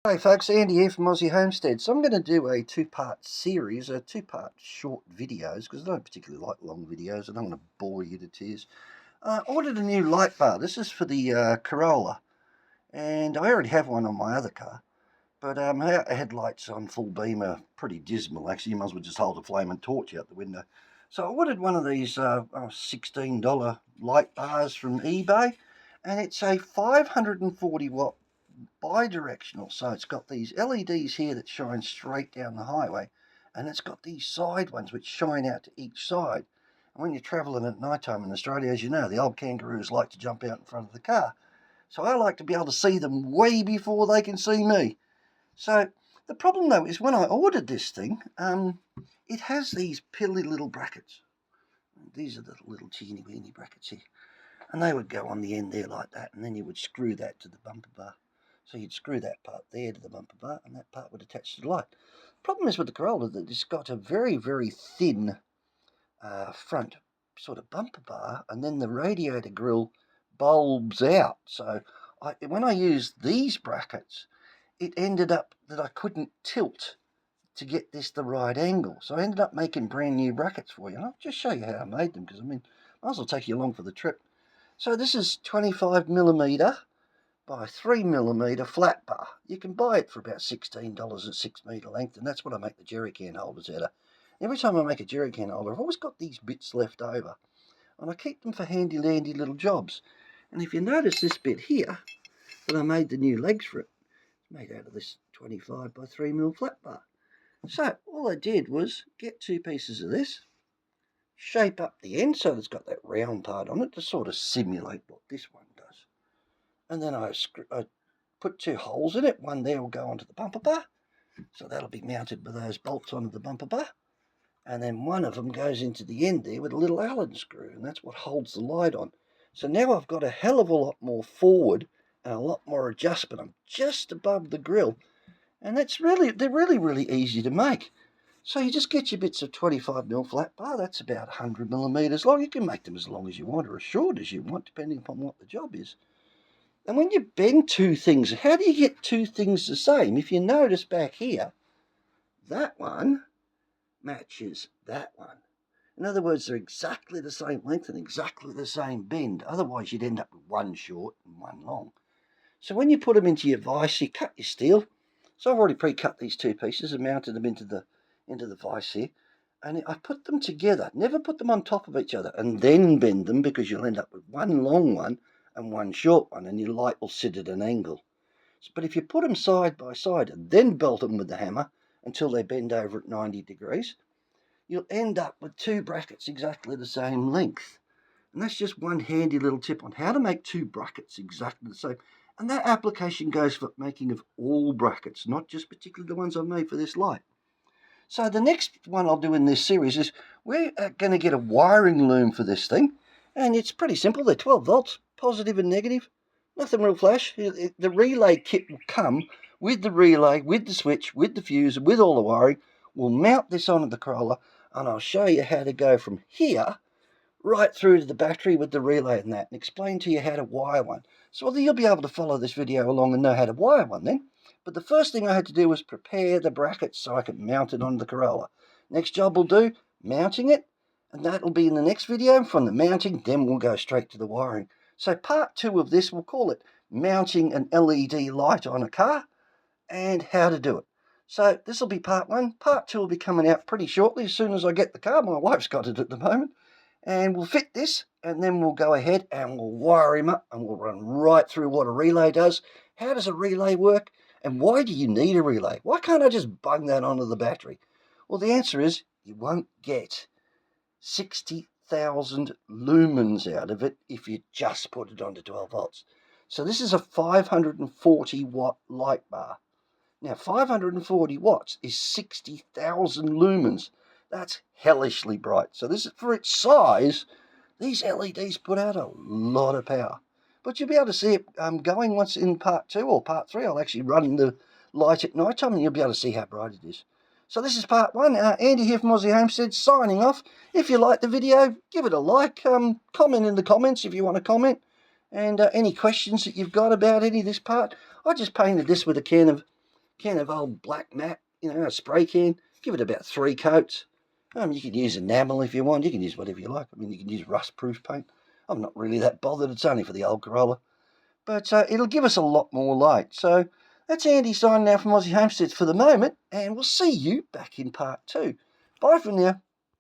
Hey folks, Andy here from Aussie Homestead. So I'm going to do a two-part series, two-part short videos, because I don't particularly like long videos. I don't want to bore you to tears. I ordered a new light bar. This is for the Corolla, and I already have one on my other car. But our headlights on full beam are pretty dismal. Actually, you might as well just hold a flaming torch out the window. So I ordered one of these $16 light bars from eBay, and it's a 540 watt bi-directional, so it's got these LEDs here that shine straight down the highway, and it's got these side ones which shine out to each side. And when you're travelling at night time in Australia, as you know, the old kangaroos like to jump out in front of the car, so I like to be able to see them way before they can see me. So the problem though is when I ordered this thing, it has these pilly little brackets. These are the little teeny weeny brackets here, and they would go on the end there like that, and then you would screw that to the bumper bar. So you'd screw that part there to the bumper bar, and that part would attach to the light. Problem is with the Corolla that it's got a very, very thin front sort of bumper bar, and then the radiator grill bulbs out. So when I used these brackets, it ended up that I couldn't tilt to get this the right angle. So I ended up making brand new brackets for you. And I'll just show you how I made them, because I mean, I might as well take you along for the trip. So this is 25mm by 3mm flat bar. You can buy it for about $16 at 6 metre length, and that's what I make the jerry can holders out of. Every time I make a jerry can holder, I've always got these bits left over, and I keep them for handy dandy little jobs. And if you notice this bit here, that I made the new legs for it, it's made out of this 25 by 3mm flat bar. So all I did was get two pieces of this, shape up the end so it's got that round part on it to sort of simulate what this one does. And then I put two holes in it. One there will go onto the bumper bar, so that'll be mounted with those bolts onto the bumper bar. And then one of them goes into the end there with a little Allen screw, and that's what holds the light on. So now I've got a hell of a lot more forward and a lot more adjustment. I'm just above the grill, and they're really easy to make. So you just get your bits of 25mm flat bar. That's about 100mm long. You can make them as long as you want or as short as you want, depending upon what the job is. And when you bend two things, how do you get two things the same? If you notice back here, that one matches that one. In other words, they're exactly the same length and exactly the same bend. Otherwise, you'd end up with one short and one long. So when you put them into your vise, you cut your steel. So I've already pre-cut these two pieces and mounted them into the vise here. And I put them together, never put them on top of each other, and then bend them, because you'll end up with one long one and one short one, and your light will sit at an angle. But if you put them side by side and then belt them with the hammer until they bend over at 90 degrees, you'll end up with two brackets exactly the same length. And that's just one handy little tip on how to make two brackets exactly the same. And that application goes for making of all brackets, not just particularly the ones I've made for this light. So the next one I'll do in this series is we're going to get a wiring loom for this thing. And it's pretty simple. They're 12 volts, positive and negative. Nothing real flash. The relay kit will come with the relay, with the switch, with the fuse, with all the wiring. We'll mount this onto the Corolla, and I'll show you how to go from here right through to the battery with the relay and that, and explain to you how to wire one. So you'll be able to follow this video along and know how to wire one then. But the first thing I had to do was prepare the brackets so I could mount it on the Corolla. Next job we'll do, mounting it, and that'll be in the next video. From the mounting, then we'll go straight to the wiring. So part 2 of this, we'll call it mounting an LED light on a car and how to do it. So this will be part 1. Part 2 will be coming out pretty shortly as soon as I get the car. My wife's got it at the moment. And we'll fit this, and then we'll go ahead and we'll wire him up, and we'll run right through what a relay does. How does a relay work? And why do you need a relay? Why can't I just bung that onto the battery? Well, the answer is you won't get 60,000 lumens out of it if you just put it onto 12 volts. So this is a 540 watt light bar. Now 540 watts is 60,000 lumens. That's hellishly bright. So this is, for its size, these LEDs put out a lot of power. But you'll be able to see it going once in part 2 or part 3. I'll actually run the light at night time, and you'll be able to see how bright it is. So this is part 1. Andy here from Aussie Homestead signing off. If you like the video, give it a like. Comment in the comments if you want to comment. And any questions that you've got about any of this part. I just painted this with a can of can of old black matte, you know, a spray can. Give it about 3 coats. You can use enamel if you want. You can use whatever you like. I mean, you can use rust-proof paint. I'm not really that bothered. It's only for the old Corolla. But it'll give us a lot more light. So that's Andy signing out from Aussie Homesteads for the moment. And we'll see you back in part 2. Bye for now.